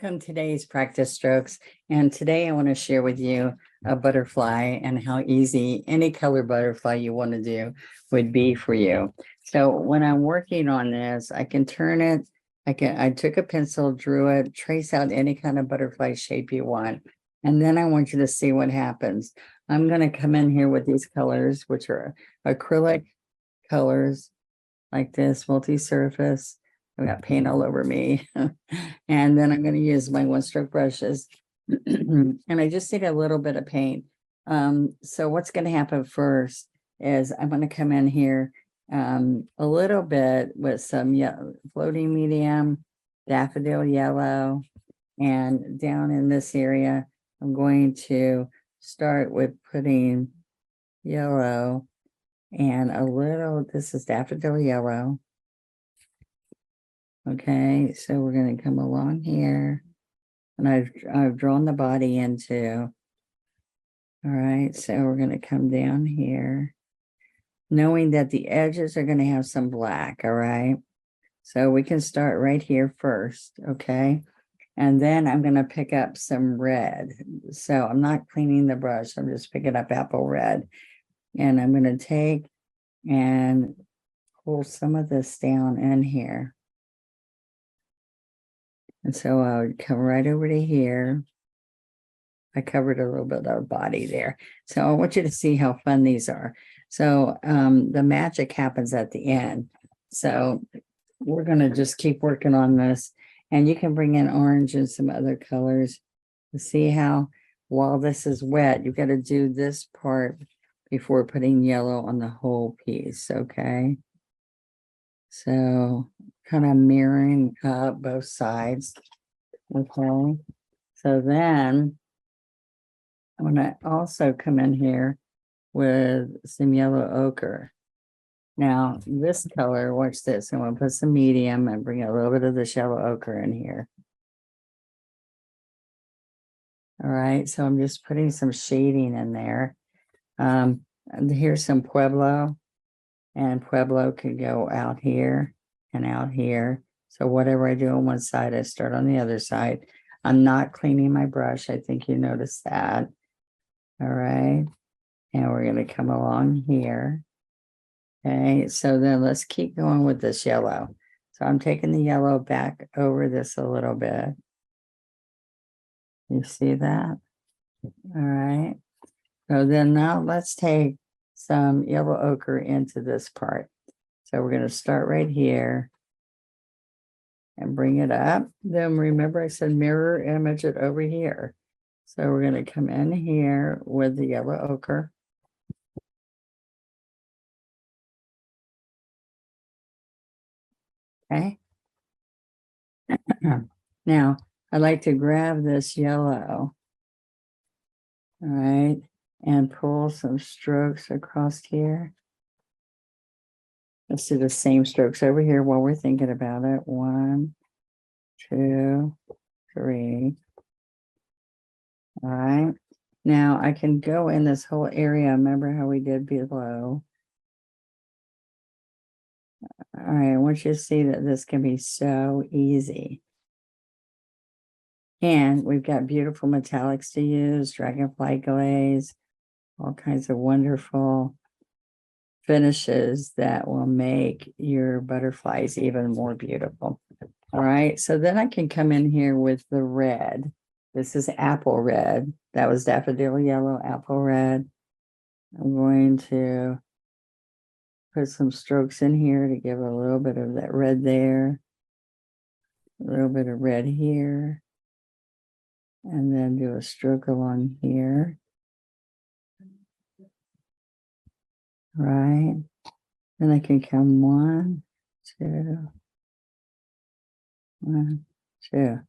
welcome to today's practice strokes. And today I want to share with you a butterfly and how easy any color butterfly you want to do would be for you. So when I'm working on this, I can turn it, I took a pencil, drew it, trace out any kind of butterfly shape you want. And then I want you to see what happens. I'm going to come in here with these colors, which are acrylic colors like this, multi-surface. I've got paint all over me. And then I'm going to use my 1-stroke brushes. And I just need a little bit of paint. So what's going to happen first is I'm going to come in here a little bit with some floating medium, daffodil yellow, and down in this area, I'm going to start with putting yellow and a little, this is daffodil yellow. Okay, so we're going to come along here, and I've drawn the body into. All right, so we're going to come down here, knowing that the edges are going to have some black. All right, so we can start right here first. Okay, and then I'm going to pick up some red. So I'm not cleaning the brush, I'm just picking up apple red, and I'm going to take and pull some of this down in here. And so I would come right over to here. I covered a little bit of body there. So I want you to see how fun these are. So the magic happens at the end. So we're going to just keep working on this. And you can bring in orange and some other colors to see how, while this is wet, you've got to do this part before putting yellow on the whole piece. Okay. So kind of mirroring up both sides. Okay. So then I'm going to also come in here with some yellow ochre. Now this color, watch this. I'm going to put some medium and bring a little bit of this yellow ochre in here. All right. So I'm just putting some shading in there. And here's some Pueblo. And Pueblo can go out here and out here. So whatever I do on one side, I start on the other side. I'm not cleaning my brush. I think you noticed that. All right. And we're going to come along here. Okay. So then let's keep going with this yellow. So I'm taking the yellow back over this a little bit. You see that? All right. So then now let's take some yellow ochre into this part. So we're going to start right here and bring it up. Then remember I said mirror image it over here. So we're going to come in here with the yellow ochre. Okay. Now I'd like to grab this yellow. All right. And pull some strokes across here. Let's do the same strokes over here while we're thinking about it. 1, 2, 3. All right. Now I can go in this whole area. Remember how we did below. All right. I want you to see that this can be so easy. And we've got beautiful metallics to use, dragonfly glaze, all kinds of wonderful finishes that will make your butterflies even more beautiful. All right, so then I can come in here with the red. This is apple red. That was daffodil yellow, apple red. I'm going to put some strokes in here to give a little bit of that red there, a little bit of red here, and then do a stroke along here. Right. Then I can come 1, 2, 1, 2.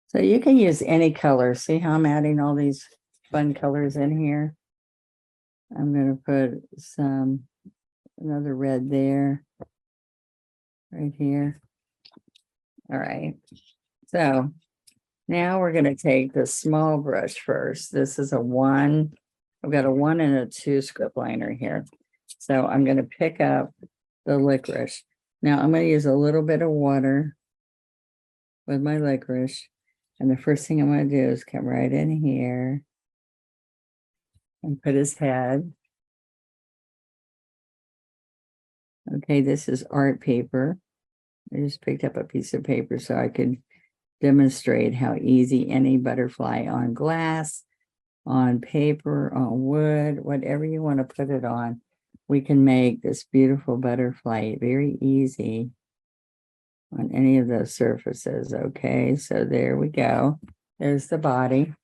So you can use any color. See how I'm adding all these fun colors in here? I'm going to put another red there, right here. All right. So now we're going to take the small brush first. This is a 1. I've got a 1 and a 2 script liner here. So I'm going to pick up the licorice. Now I'm going to use a little bit of water with my licorice. And the first thing I'm going to do is come right in here and put his head. Okay, this is art paper. I just picked up a piece of paper so I could demonstrate how easy any butterfly on glass, on paper, on wood, whatever you want to put it on, we can make this beautiful butterfly very easy on any of those surfaces. Okay, so there we go. There's the body.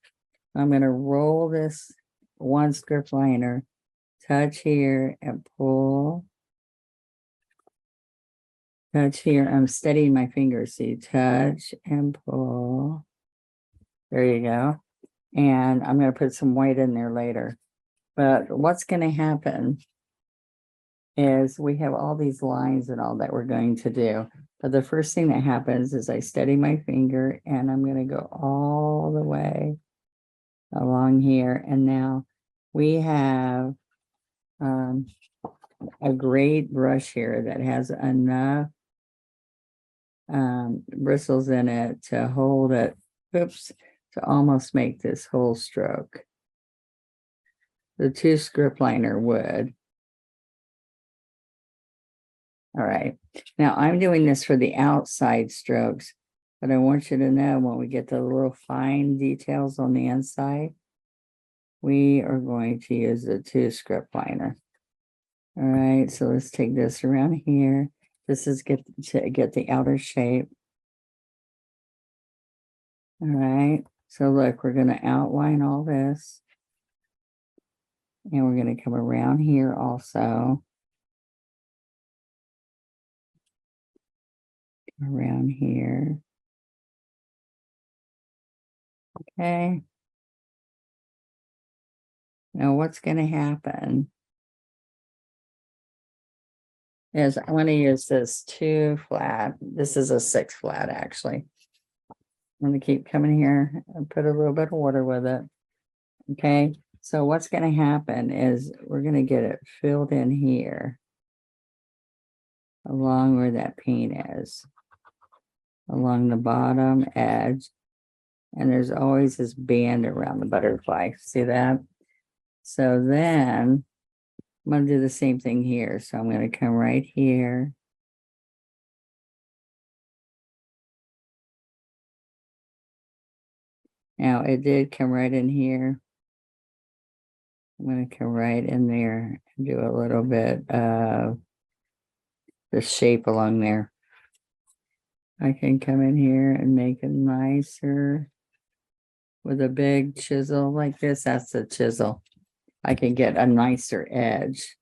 I'm going to roll this one script liner, touch here and pull. Touch here. I'm steadying my fingers. See, touch and pull. There you go. And I'm going to put some white in there later. But what's going to happen is we have all these lines and all that we're going to do. But the first thing that happens is I steady my finger and I'm going to go all the way along here. And now we have a great brush here that has enough bristles in it to hold it, oops, to almost make this whole stroke. The 2 script liner would. All right, now I'm doing this for the outside strokes, but I want you to know when we get the little fine details on the inside, we are going to use the 2 script liner. All right, so let's take this around here. This is to get the outer shape. All right, so look, we're going to outline all this. And we're going to come around here also. Around here. Okay. Now what's going to happen is I want to use this 2 flat. This is a 6 flat actually. I'm going to keep coming here and put a little bit of water with it. Okay. So what's going to happen is we're going to get it filled in here along where that paint is, along the bottom edge. And there's always this band around the butterfly. See that? So then I'm going to do the same thing here. So I'm going to come right here. Now it did come right in here. I'm going to come right in there and do a little bit of the shape along there. I can come in here and make it nicer with a big chisel like this. That's the chisel. I can get a nicer edge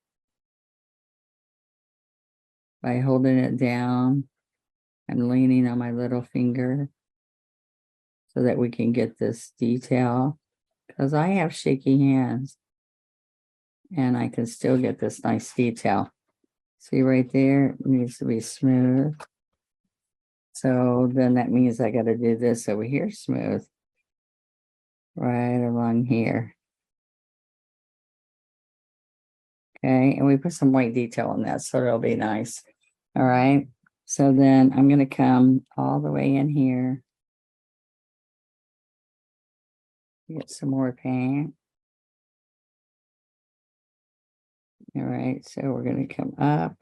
by holding it down and leaning on my little finger so that we can get this detail, because I have shaky hands and I can still get this nice detail. See right there, it needs to be smooth. So then that means I got to do this over here smooth, right along here. Okay, and we put some white detail on that, so it'll be nice. All right, so then I'm going to come all the way in here. Get some more paint. All right, so we're going to come up,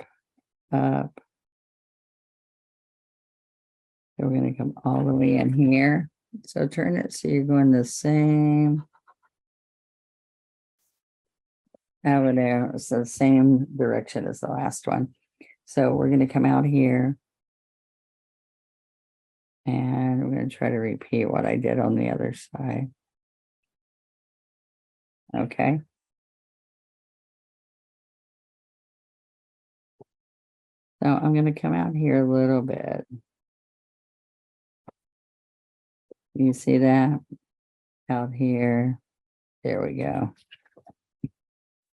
up. So we're going to come all the way in here. So turn it so you're going the same avenue. It's the same direction as the last one. So we're going to come out here. And we're going to try to repeat what I did on the other side. Okay. So I'm going to come out here a little bit. You see that? Out here. There we go.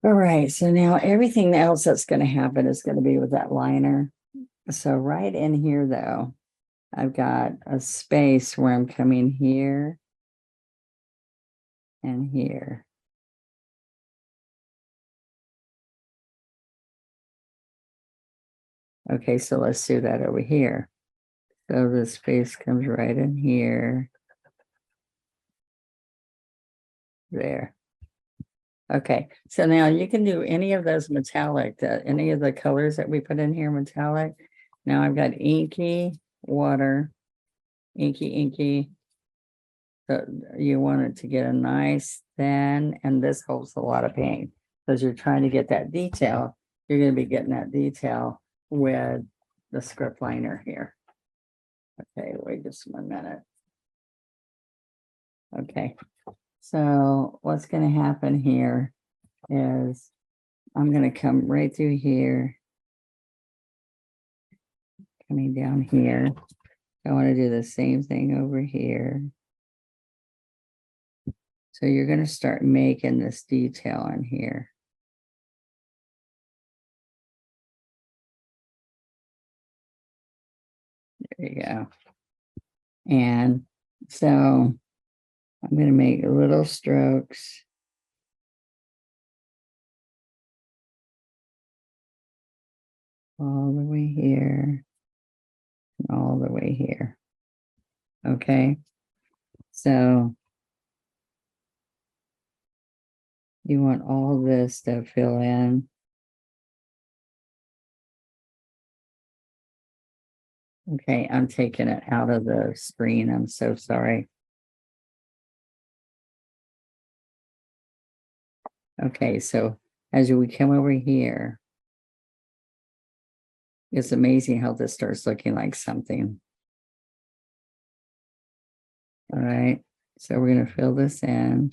All right. So now everything else that's going to happen is going to be with that liner. So right in here, though, I've got a space where I'm coming here and here. Okay, so let's do that over here. So the space comes right in here. there. Okay, so now you can do any of those metallic, any of the colors that we put in here metallic. Now I've got inky, water, inky. So you want it to get a nice thin, and this holds a lot of paint because you're trying to get that detail. You're going to be getting that detail with the script liner here. Okay, wait just 1 minute. Okay, so what's going to happen here is I'm going to come right through here, coming down here. I want to do the same thing over here. So you're going to start making this detail in here. There you go. And so I'm going to make little strokes. All the way here, and all the way here. Okay. So you want all this to fill in. Okay, I'm taking it out of the screen. I'm so sorry. Okay, so as we come over here, it's amazing how this starts looking like something. All right, so we're going to fill this in.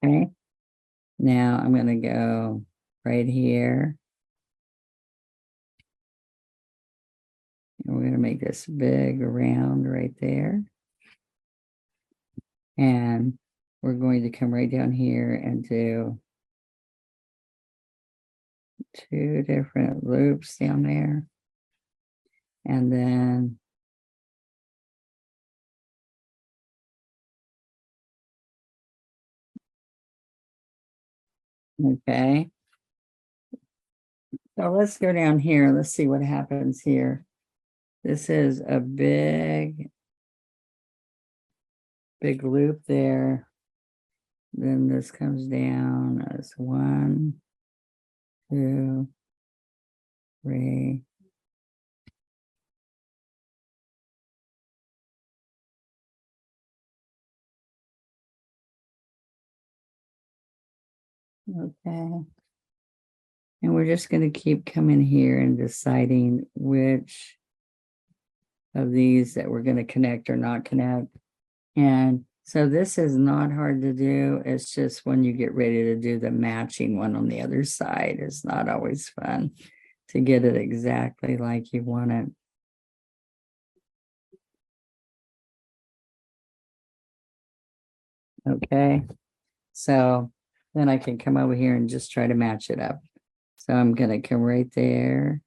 Okay, now I'm going to go right here. And we're going to make this big round right there. And we're going to come right down here and do 2 different loops down there. And then okay. So let's go down here. Let's see what happens here. This is a big loop there. Then this comes down as 1, 2, 3. Okay. And we're just going to keep coming here and deciding which of these that we're going to connect or not connect. And so this is not hard to do. It's just when you get ready to do the matching one on the other side, it's not always fun to get it exactly like you want it. Okay, so then I can come over here and just try to match it up. So I'm going to come right there.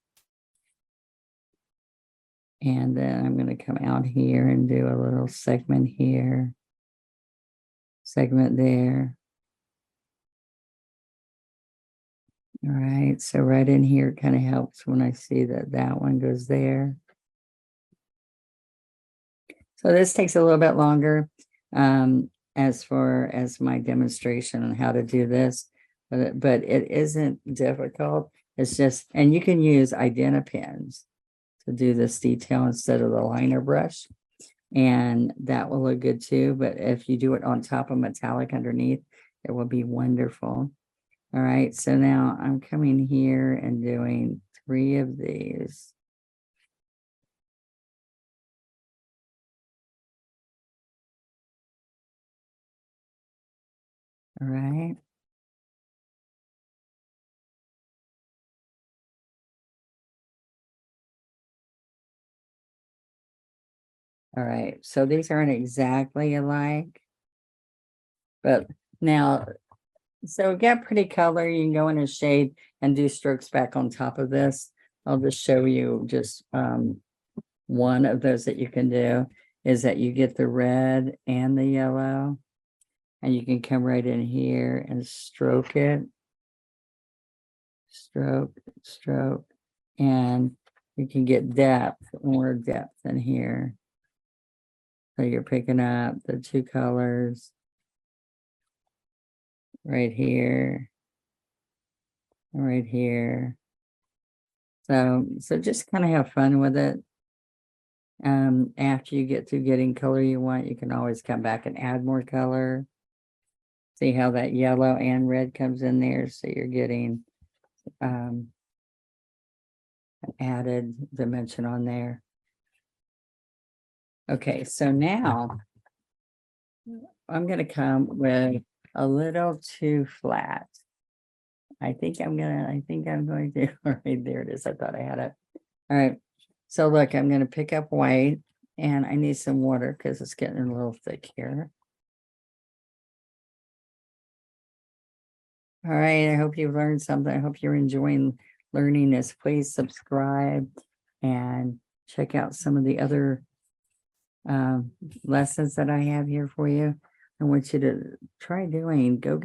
And then I'm going to come out here and do a little segment here, segment there. All right, so right in here it kind of helps when I see that that one goes there. So this takes a little bit longer as far as my demonstration on how to do this, but it isn't difficult. It's just, and you can use Identipens to do this detail instead of the liner brush, and that will look good too. But if you do it on top of metallic underneath, it will be wonderful. All right, so now I'm coming here and doing 3 of these. All right. All right, so these aren't exactly alike, but now, so get pretty color. You can go in a shade and do strokes back on top of this. I'll just show you just one of those that you can do is that you get the red and the yellow, and you can come right in here and stroke it. Stroke, and you can get depth, more depth in here. So you're picking up the two colors right here, right here. So just kind of have fun with it. After you get through getting color you want, you can always come back and add more color. See how that yellow and red comes in there. So you're getting an added dimension on there. Okay, so now I'm going to come with a little too flat. I think I'm going to, all right, there it is. I thought I had it. All right. So look, I'm going to pick up white and I need some water because it's getting a little thick here. All right. I hope you've learned something. I hope you're enjoying learning this. Please subscribe and check out some of the other lessons that I have here for you. I want you to try doing, go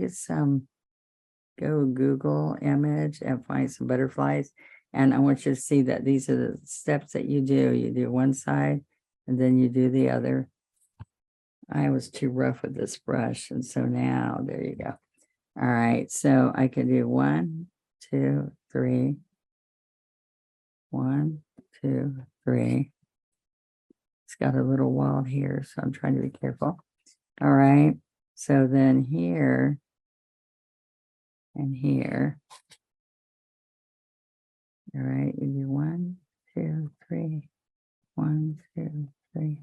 Google image and find some butterflies. And I want you to see that these are the steps that you do. You do one side and then you do the other. I was too rough with this brush. And so now, there you go. All right. So I can do 1, 2, 3. 1, 2, 3. It's got a little wall here, so I'm trying to be careful. All right. So then here and here. All right, you do 1, 2, 3, 1, 2, 3.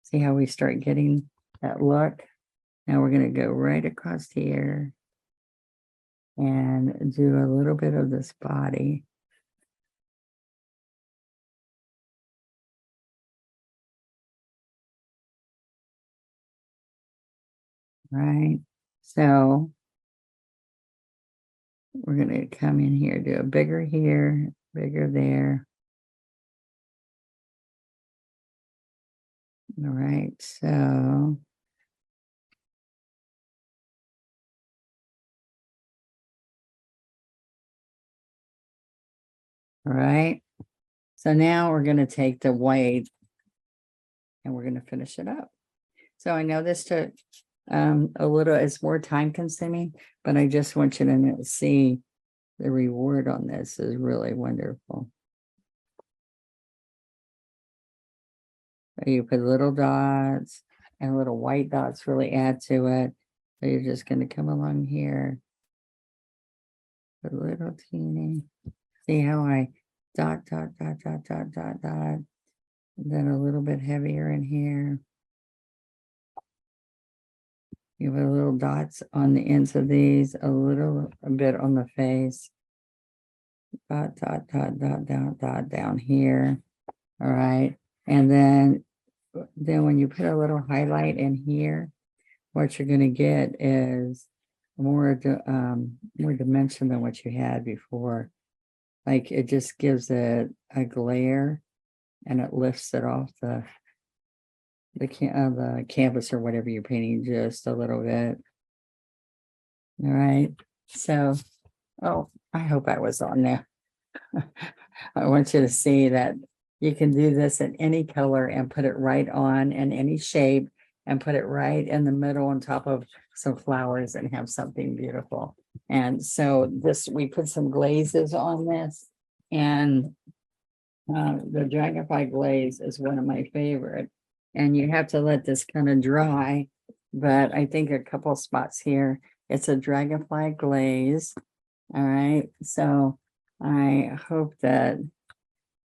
See how we start getting that look? Now we're going to go right across here and do a little bit of this body. Right. So we're going to come in here, do a bigger here, bigger there. All right, so all right. So now we're going to take the white and we're going to finish it up. So I know this took a little, it's more time consuming, but I just want you to see the reward on this is really wonderful. So you put little dots and little white dots really add to it. So you're just going to come along here. A little teeny. See how I dot, dot, dot, dot, dot, dot, dot. And then a little bit heavier in here. You have little dots on the ends of these, a bit on the face. Dot, dot, dot, dot, dot, dot down here. All right. And then when you put a little highlight in here, what you're going to get is more dimension than what you had before. Like it just gives it a glare and it lifts it off the canvas or whatever you're painting just a little bit. All right. So, oh, I hope I was on there. I want you to see that you can do this in any color and put it right on in any shape and put it right in the middle on top of some flowers and have something beautiful. And so we put some glazes on this, and the dragonfly glaze is one of my favorite. And you have to let this kind of dry, but I think a couple spots here, it's a dragonfly glaze. All right, so I hope that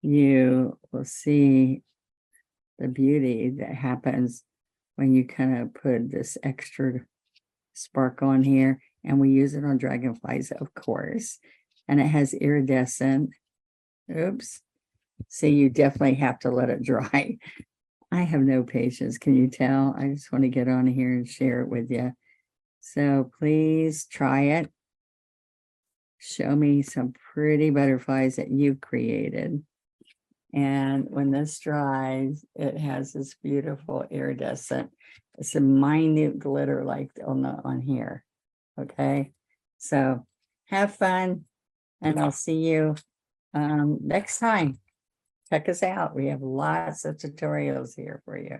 you will see the beauty that happens when you kind of put this extra spark on here. And we use it on dragonflies, of course. And it has iridescent. Oops. See, you definitely have to let it dry. I have no patience. Can you tell? I just want to get on here and share it with you. So please try it. Show me some pretty butterflies that you've created. And when this dries, it has this beautiful iridescent, it's a minute glitter like on here. Okay. So have fun and I'll see you next time. check us out. We have lots of tutorials here for you.